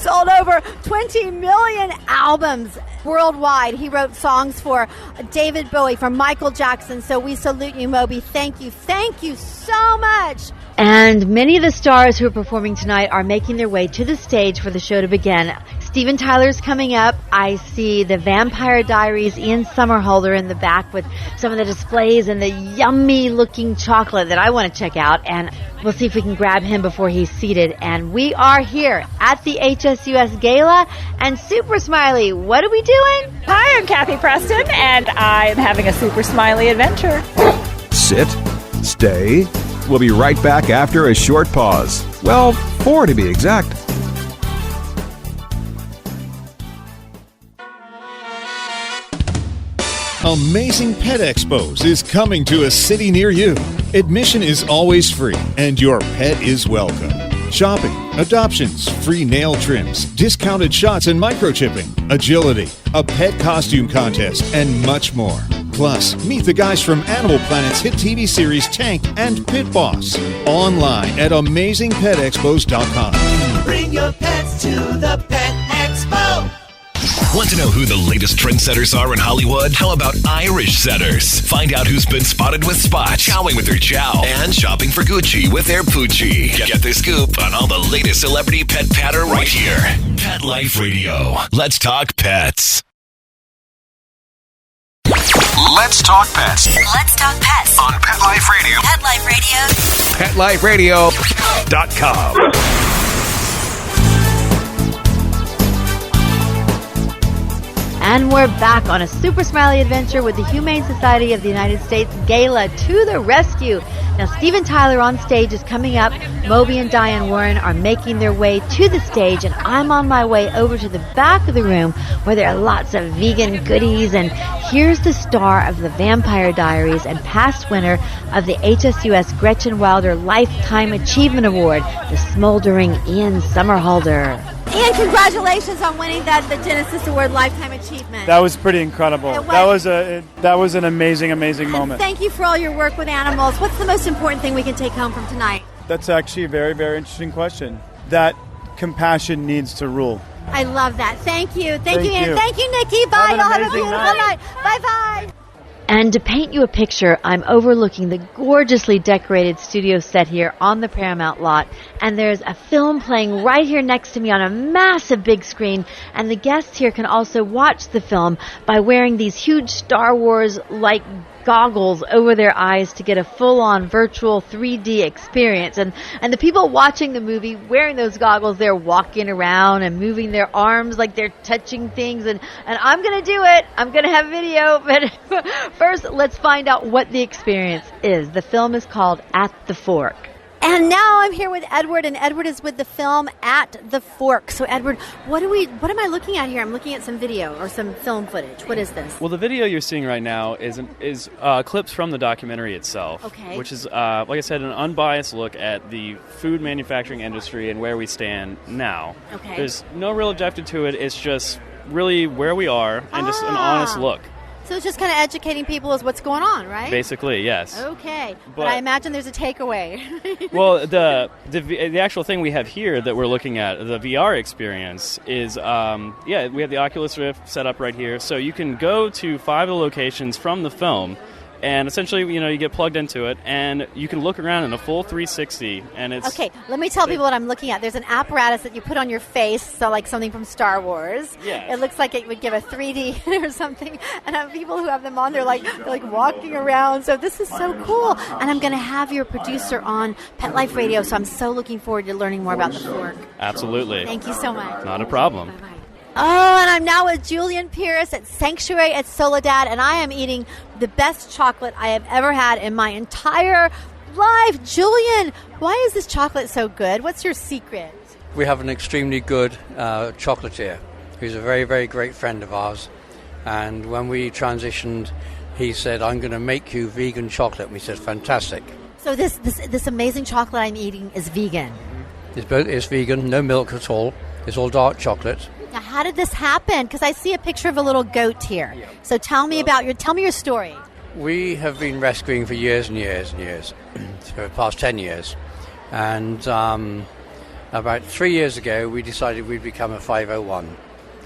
sold over 20 million albums worldwide. He wrote songs for David Bowie, for Michael Jackson. So we salute you, Moby. Thank you. Thank you so much. And many of the stars who are performing tonight are making their way to the stage for the show to begin. Steven Tyler's coming up. I see the Vampire Diaries, Ian Somerhalder in the back with some of the displays and the yummy looking chocolate that I want to check out. And we'll see if we can grab him before he's seated. And we are here at the HSUS Gala. And Super Smiley, what are we doing? Hi, I'm Kathy Preston, and I'm having a Super Smiley Adventure. Sit, stay. We'll be right back after a short pause. Well, 4 to be exact. Amazing Pet Expos is coming to a city near you. Admission is always free, and your pet is welcome. Shopping, adoptions, free nail trims, discounted shots and microchipping, agility, a pet costume contest, and much more. Plus, meet the guys from Animal Planet's hit TV series Tank and Pit Boss. Online at AmazingPetExpos.com. Bring your pets to the Pet Expo. Want to know who the latest trendsetters are in Hollywood? How about Irish setters? Find out who's been spotted with Spot, chowing with their chow, and shopping for Gucci with their Poochie. Get the scoop on all the latest celebrity pet patter right here. Pet Life Radio. Let's talk pets. Let's talk pets. Let's talk pets On Pet Life Radio. Pet Life Radio. PetLifeRadio.com. And we're back on a Super Smiley Adventure with the Humane Society of the United States Gala to the rescue. Now, Steven Tyler on stage is coming up. Moby and Diane Warren are making their way to the stage, and I'm on my way over to the back of the room where there are lots of vegan goodies. And here's the star of the Vampire Diaries and past winner of the HSUS Gretchen Wilder Lifetime Achievement Award, the smoldering Ian Somerhalder. Ian, congratulations on winning the Genesis Award Lifetime Achievement. That was pretty incredible. That was an amazing moment. Thank you for all your work with animals. What's the most important thing we can take home from tonight? That's actually a very, very interesting question. That compassion needs to rule. I love that. Thank you. Thank you, Ian. you. Thank you, Nikki. Bye. Have an Y'all have a amazing beautiful night. night. Bye-bye. And to paint you a picture, I'm overlooking the gorgeously decorated studio set here on the Paramount lot. And there's a film playing right here next to me on a massive big screen. And the guests here can also watch the film by wearing these huge Star Wars-like goggles over their eyes to get a full-on virtual 3D experience. And the people watching the movie wearing those goggles, they're walking around and moving their arms like they're touching things. And I'm going to do it. I'm going to have video. But first, let's find out what the experience is. The film is called At the Fork. And now I'm here with Edward, and Edward is with the film At the Fork. So, Edward, what am I looking at here? I'm looking at some video or some film footage. What is this? Well, the video you're seeing right now is clips from the documentary itself, which is, like I said, an unbiased look at the food manufacturing industry and where we stand now. Okay. There's no real objective to it. It's just really where we are and just an honest look. So it's just kind of educating people as what's going on, right? Basically, yes. Okay, but I imagine there's a takeaway. Well, the actual thing we have here that we're looking at, the VR experience, is, we have the Oculus Rift set up right here. So you can go to 5 of the locations from the film And essentially, you get plugged into it, and you can look around in a full 360, and it's... Okay, let me tell people what I'm looking at. There's an apparatus that you put on your face, so like something from Star Wars. Yeah. It looks like it would give a 3D or something, and I have people who have them on, they're like walking around, so this is so cool. And I'm going to have your producer on Pet Life Radio, so I'm so looking forward to learning more about the fork. Absolutely. Thank you so much. Not a problem. Bye-bye. Oh, and I'm now with Julian Pierce at Sanctuary at Soledad, and I am eating the best chocolate I have ever had in my entire life. Julian, why is this chocolate so good? What's your secret? We have an extremely good chocolatier who's a very, very great friend of ours. And when we transitioned, he said, I'm going to make you vegan chocolate. And we said, fantastic. So this amazing chocolate I'm eating is vegan? It's vegan, no milk at all. It's all dark chocolate. Now, how did this happen? Because I see a picture of a little goat here. Yeah. So tell me your story. We have been rescuing for years and years and years, for the past 10 years. And about 3 years ago, we decided we'd become a 501.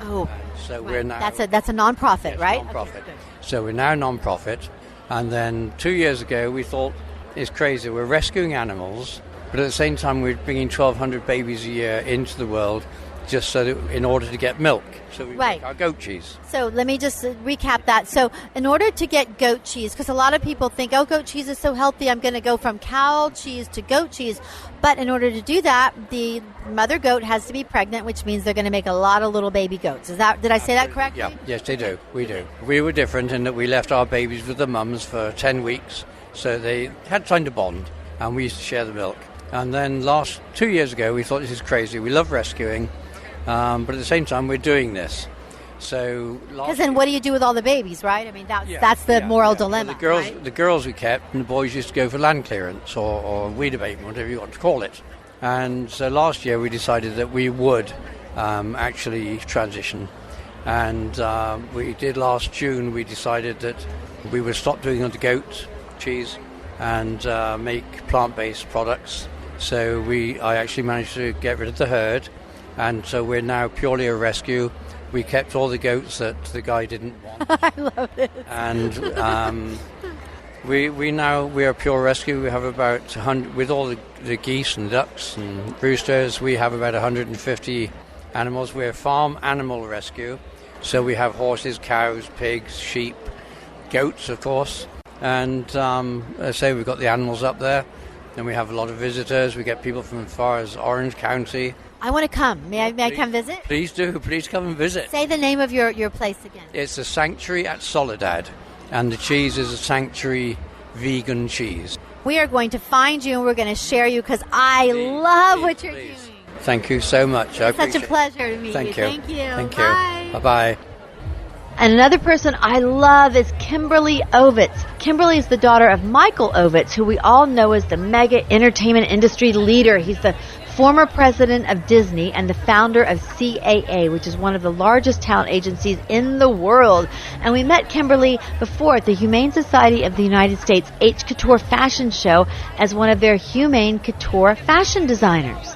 Oh, so we're now... That's a non-profit, right? Non-profit. Okay, so we're now non-profit. And then 2 years ago, we thought, it's crazy. We're rescuing animals, but at the same time, we're bringing 1,200 babies a year into the world just so that in order to get milk. So we make our goat cheese. So let me just recap that. So in order to get goat cheese, because a lot of people think, oh, goat cheese is so healthy, I'm going to go from cow cheese to goat cheese. But in order to do that, the mother goat has to be pregnant, which means they're going to make a lot of little baby goats. Did I say that correctly? Yeah. Yes, they do. We do. We were different in that we left our babies with the mums for 10 weeks, so they had time to bond, and we used to share the milk. And then 2 years ago, we thought, this is crazy. We love rescuing. But at the same time, we're doing this. So, because then, what do you do with all the babies, right? I mean, that's the moral dilemma. The girls we kept, and the boys used to go for land clearance or weed abatement, whatever you want to call it. And so last year, we decided that we would actually transition. And we did last June. We decided that we would stop doing the goat cheese and make plant-based products. So I actually managed to get rid of the herd. And so we're now purely a rescue. We kept all the goats that the guy didn't want. I love it. And we're a pure rescue. We have about 100, with all the geese and ducks and roosters, we have about 150 animals. We're a farm animal rescue. So we have horses, cows, pigs, sheep, goats, of course. And as I say, we've got the animals up there. And we have a lot of visitors. We get people from as far as Orange County. I want to come. May I come visit? Please do. Please come and visit. Say the name of your place again. It's the Sanctuary at Soledad, and the cheese is a Sanctuary vegan cheese. We are going to find you, and we're going to share you because I love what you're doing. Thank you so much. It's such a pleasure to meet you. Thank you. Thank you. Thank Bye. you. Bye-bye. And another person I love is Kimberly Ovitz. Kimberly is the daughter of Michael Ovitz, who we all know as the mega entertainment industry leader. He's the former president of Disney and the founder of CAA, which is one of the largest talent agencies in the world. And we met Kimberly before at the Humane Society of the United States H Couture Fashion Show as one of their Humane Couture fashion designers.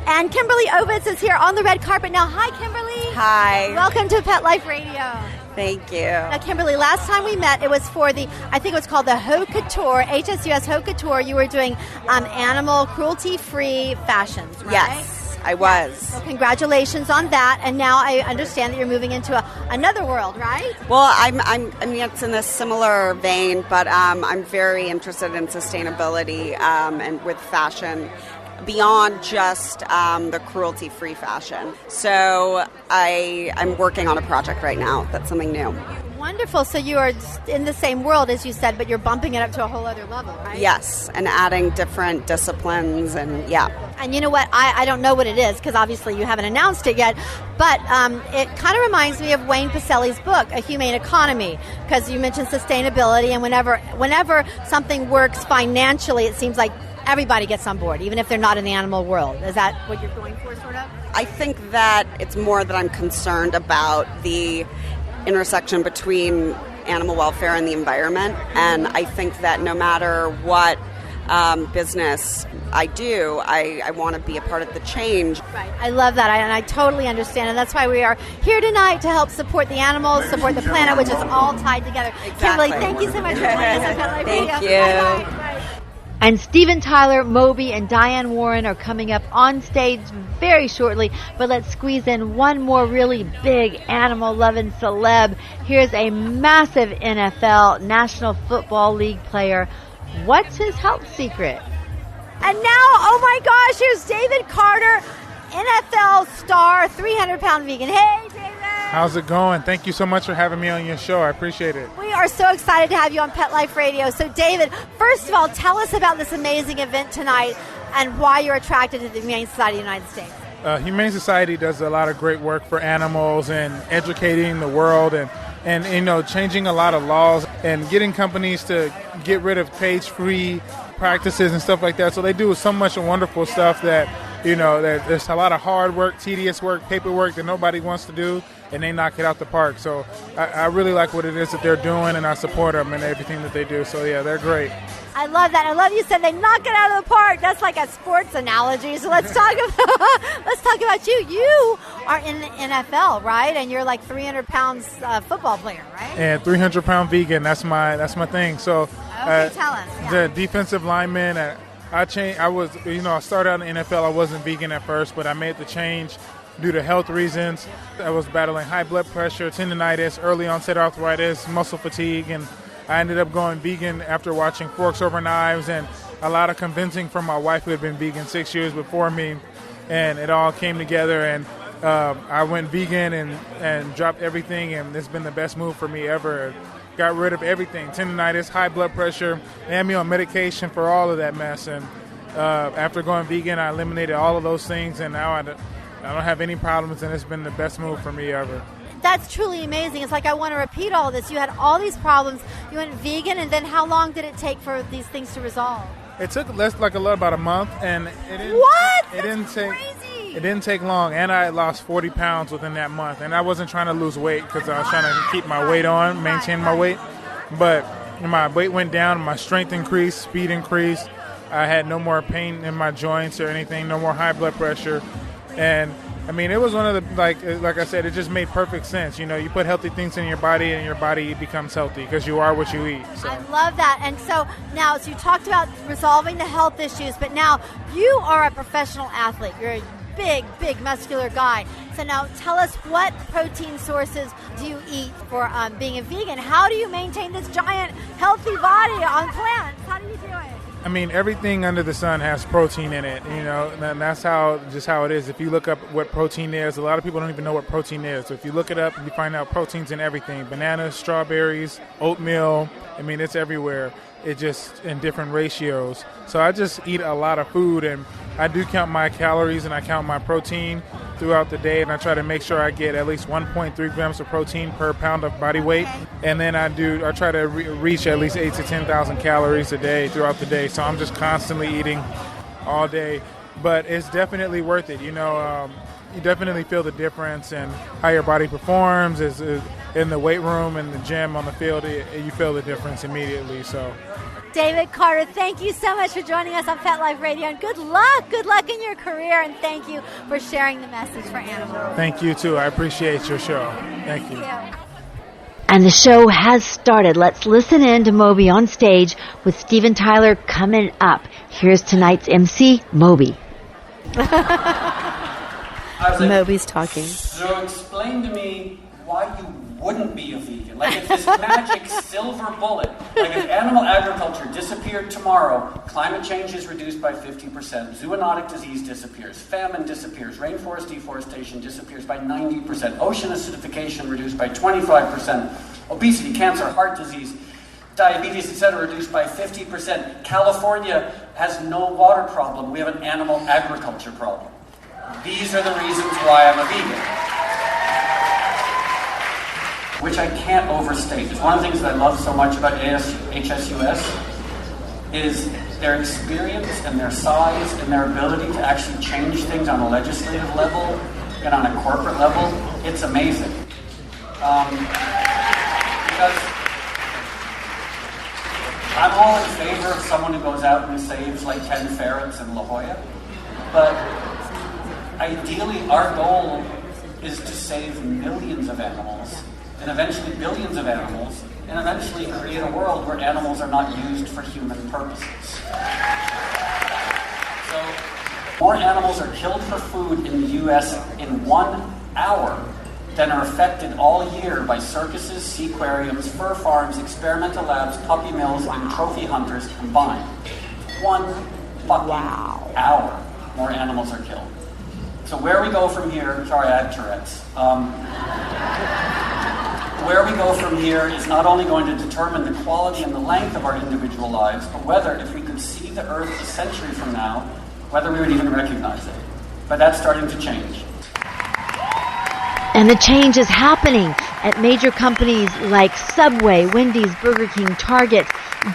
And Kimberly Ovitz is here on the red carpet now. Hi, Kimberly. Hi. Welcome to Pet Life Radio. Thank you. Now, Kimberly, last time we met, it was for I think it was called the Haute Couture, HSUS Haute Couture. You were doing animal cruelty-free fashions, right? Yes, I was. Well, congratulations on that. And now I understand that you're moving into another world, right? Well, I mean, it's in a similar vein, but I'm very interested in sustainability and with fashion, beyond just the cruelty-free fashion. So I'm working on a project right now. That's something new. Wonderful. So you are in the same world, as you said, but you're bumping it up to a whole other level, right? Yes, and adding different disciplines and yeah. And you know what? I don't know what it is because obviously you haven't announced it yet, but it kind of reminds me of Wayne Pacelli's book, A Humane Economy, because you mentioned sustainability, and whenever something works financially, it seems like everybody gets on board, even if they're not in the animal world. Is that what you're going for, sort of? I think that it's more that I'm concerned about the intersection between animal welfare and the environment. And I think that no matter what business I do, I want to be a part of the change. Right. I love that, and I totally understand, and that's why we are here tonight to help support the animals, support the planet, which is all tied together. Exactly. Kimberly, thank you so much for joining us on Pet Life Radio. Thank you. Bye-bye. And Steven Tyler, Moby, and Diane Warren are coming up on stage very shortly. But let's squeeze in one more really big animal-loving celeb. Here's a massive NFL National Football League player. What's his health secret? And now, oh my gosh, here's David Carter, NFL star, 300-pound vegan. Hey, David. How's it going? Thank you so much for having me on your show. I appreciate it. We are so excited to have you on Pet Life Radio. So, David, first of all, tell us about this amazing event tonight and why you're attracted to the Humane Society of the United States. Humane Society does a lot of great work for animals and educating the world and changing a lot of laws and getting companies to get rid of cage-free practices and stuff like that. So they do so much wonderful stuff that, that there's a lot of hard work, tedious work, paperwork that nobody wants to do, and they knock it out the park. So I really like what it is that they're doing, and I support them and everything that they do. So yeah, they're great. I love that. I love you said they knock it out of the park. That's like a sports analogy. So let's talk about you. You are in the NFL, right? And you're like 300 pounds football player, right? And 300-pound vegan. That's my thing. So okay, tell us. Yeah. The defensive lineman. I changed. I started out in the NFL. I wasn't vegan at first, but I made the change due to health reasons. I was battling high blood pressure, tendinitis, early onset arthritis, muscle fatigue, and I ended up going vegan after watching Forks Over Knives and a lot of convincing from my wife, who had been vegan 6 years before me, and it all came together, and I went vegan and dropped everything, and it's been the best move for me ever. Got rid of everything, tendinitis, high blood pressure, and me on medication for all of that mess, and after going vegan, I eliminated all of those things, and now I don't have any problems, and it's been the best move for me ever. That's truly amazing. It's like I want to repeat all this. You had all these problems. You went vegan, and then how long did it take for these things to resolve? It took about a month, and it didn't take long. And I lost 40 pounds within that month, and I wasn't trying to lose weight because I was trying to keep my weight on, maintain my weight. But my weight went down, my strength increased, speed increased. I had no more pain in my joints or anything, no more high blood pressure, and I mean, it was one of the, like I said, it just made perfect sense. You put healthy things in your body, and your body becomes healthy because you are what you eat. So. I love that. And so now, you talked about resolving the health issues, but now you are a professional athlete. You're a big, muscular guy. So now tell us, what protein sources do you eat for being a vegan? How do you maintain this giant, healthy body on plants? How do you do it? I mean, everything under the sun has protein in it, and that's how it is. If you look up what protein is, a lot of people don't even know what protein is. So if you look it up, you find out protein's in everything. Bananas, strawberries, oatmeal. I mean, it's everywhere. It's just in different ratios. So I just eat a lot of food, and I do count my calories and I count my protein throughout the day, and I try to make sure I get at least 1.3 grams of protein per pound of body weight. And then I try to reach at least 8,000 to 10,000 calories a day throughout the day. So I'm just constantly eating all day. But it's definitely worth it. You definitely feel the difference and how your body performs is in the weight room and the gym, on the field. You feel the difference immediately. So. David Carter, thank you so much for joining us on Pet Life Radio, and good luck in your career, and thank you for sharing the message for animals. Thank you too. I appreciate your show. Thank you. And the show has started. Let's listen in to Moby on stage with Steven Tyler coming up. Here's tonight's MC, Moby. Moby's talking. So explain to me why you wouldn't be a vegan. Like, it's this magic silver bullet. Like, if animal agriculture disappeared tomorrow, climate change is reduced by 50%, zoonotic disease disappears, famine disappears, rainforest deforestation disappears by 90%, ocean acidification reduced by 25%, obesity, cancer, heart disease, diabetes, etc., reduced by 50%. California has no water problem. We have an animal agriculture problem. These are the reasons why I'm a vegan. Which I can't overstate. It's one of the things that I love so much about HSUS is their experience and their size and their ability to actually change things on a legislative level and on a corporate level. It's amazing. Because I'm all in favor of someone who goes out and saves like 10 ferrets in La Jolla, but ideally our goal is to save millions of animals, and eventually billions of animals, and eventually create a world where animals are not used for human purposes. So, more animals are killed for food in the U.S. in 1 hour than are affected all year by circuses, seaquariums, fur farms, experimental labs, puppy mills, and trophy hunters combined. 1 fucking hour more animals are killed. So where we go from here, sorry I have Tourette's, where we go from here is not only going to determine the quality and the length of our individual lives, but whether, if we could see the Earth a century from now, whether we would even recognize it. But that's starting to change. And the change is happening at major companies like Subway, Wendy's, Burger King, Target,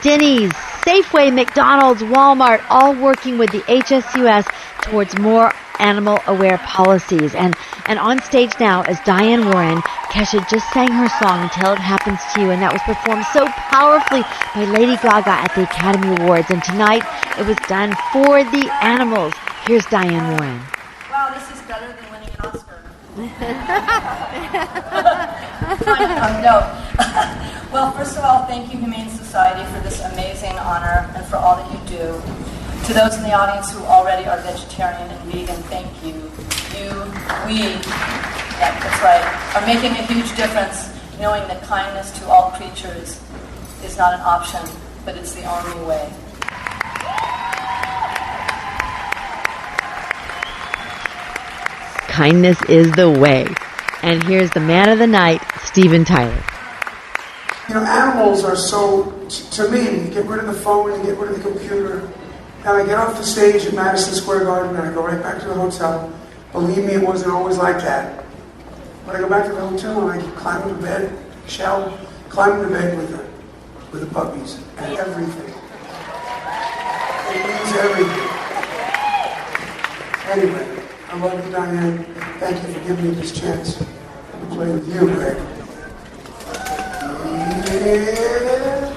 Denny's, Safeway, McDonald's, Walmart, all working with the HSUS towards more animal-aware policies. And on stage now is Diane Warren. Kesha just sang her song, Until It Happens to You, and that was performed so powerfully by Lady Gaga at the Academy Awards. And tonight, it was done for the animals. Here's Diane Warren. Wow, this is better than winning an Oscar. Well, first of all, thank you, Humane Society, for this amazing honor and for all that you do. To those in the audience who already are vegetarian and vegan, thank you. That's right, are making a huge difference, knowing that kindness to all creatures is not an option, but it's the only way. Kindness is the way. And here's the man of the night, Steven Tyler. You know, animals are so, to me, you get rid of the phone, you get rid of the computer. Now I get off the stage at Madison Square Garden and I go right back to the hotel. Believe me, it wasn't always like that. But I go back to the hotel and I climb into bed, shower, climb into bed with the puppies and everything. It means everything. Anyway, I love you, Diane. Thank you for giving me this chance to play with you, Greg. Yeah.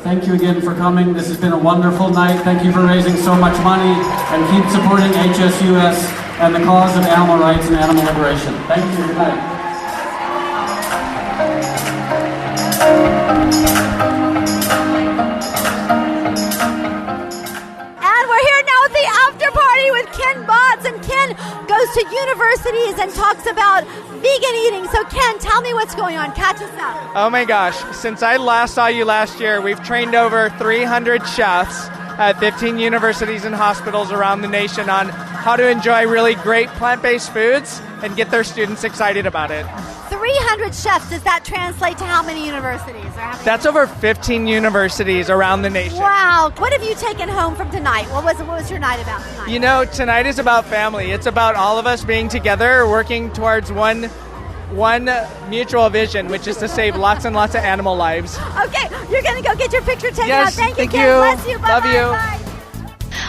Thank you again for coming. This has been a wonderful night. Thank you for raising so much money, and keep supporting HSUS and the cause of animal rights and animal liberation. Thank you. Good night. And we're here now at the after party with Ken Botts, and Ken goes to universities and talks about vegan eating. So Ken, tell me what's going on. Catch us up. Oh my gosh, since I last saw you last year, we've trained over 300 chefs at 15 universities and hospitals around the nation on how to enjoy really great plant-based foods and get their students excited about it. 300 chefs, does that translate to how many universities? Or how many? That's over 15 universities around the nation. Wow. What have you taken home from tonight? What was your night about tonight? You know, tonight is about family. It's about all of us being together, working towards one mutual vision, which is to save lots and lots of animal lives. Okay, you're going to go get your picture taken Yes, out. Thank you, thank Ken. you. Bless you. Bye-bye. Love you. Bye.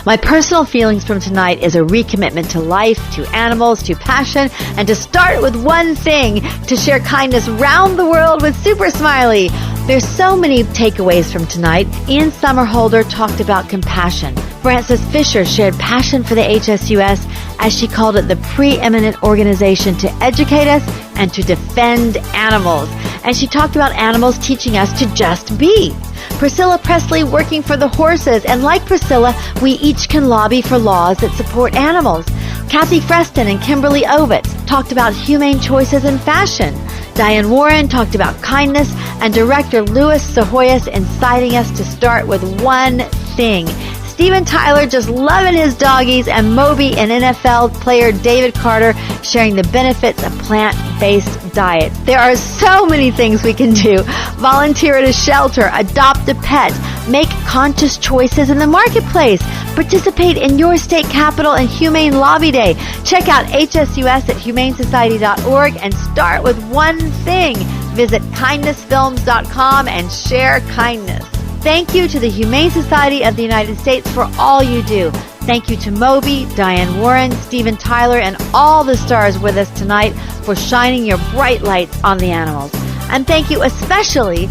My personal feelings from tonight is a recommitment to life, to animals, to passion, and to start with one thing, to share kindness round the world with Super Smiley. There's so many takeaways from tonight. Ian Somerhalder talked about compassion. Frances Fisher shared passion for the HSUS, as she called it, the preeminent organization to educate us and to defend animals. And she talked about animals teaching us to just be. Priscilla Presley working for the horses, and like Priscilla, we each can lobby for laws that support animals. Kathy Freston and Kimberly Ovitz talked about humane choices in fashion. Diane Warren talked about kindness, and director Louis Sahoyas inciting us to start with one thing. Steven Tyler just loving his doggies, and Moby and NFL player David Carter sharing the benefits of plant-based diets. There are so many things we can do. Volunteer at a shelter, adopt a pet, Make conscious choices in the marketplace. Participate in your state capital and Humane Lobby Day. Check out HSUS at humanesociety.org and start with one thing. Visit kindnessfilms.com and share kindness. Thank you to the Humane Society of the United States for all you do. Thank you to Moby, Diane Warren, Steven Tyler, and all the stars with us tonight for shining your bright lights on the animals. And thank you especially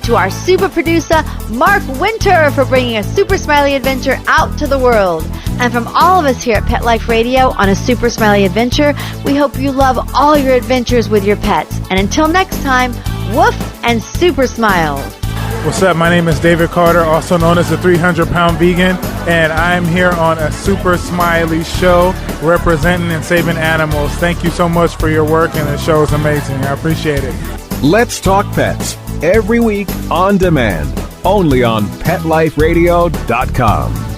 to our super producer, Mark Winter, for bringing a Super Smiley Adventure out to the world. And from all of us here at Pet Life Radio on a Super Smiley Adventure, we hope you love all your adventures with your pets. And until next time, woof and super smiles. What's up? My name is David Carter, also known as the 300-pound vegan, and I'm here on a Super Smiley show representing and saving animals. Thank you so much for your work, and the show is amazing. I appreciate it. Let's Talk Pets, every week on demand, only on PetLifeRadio.com.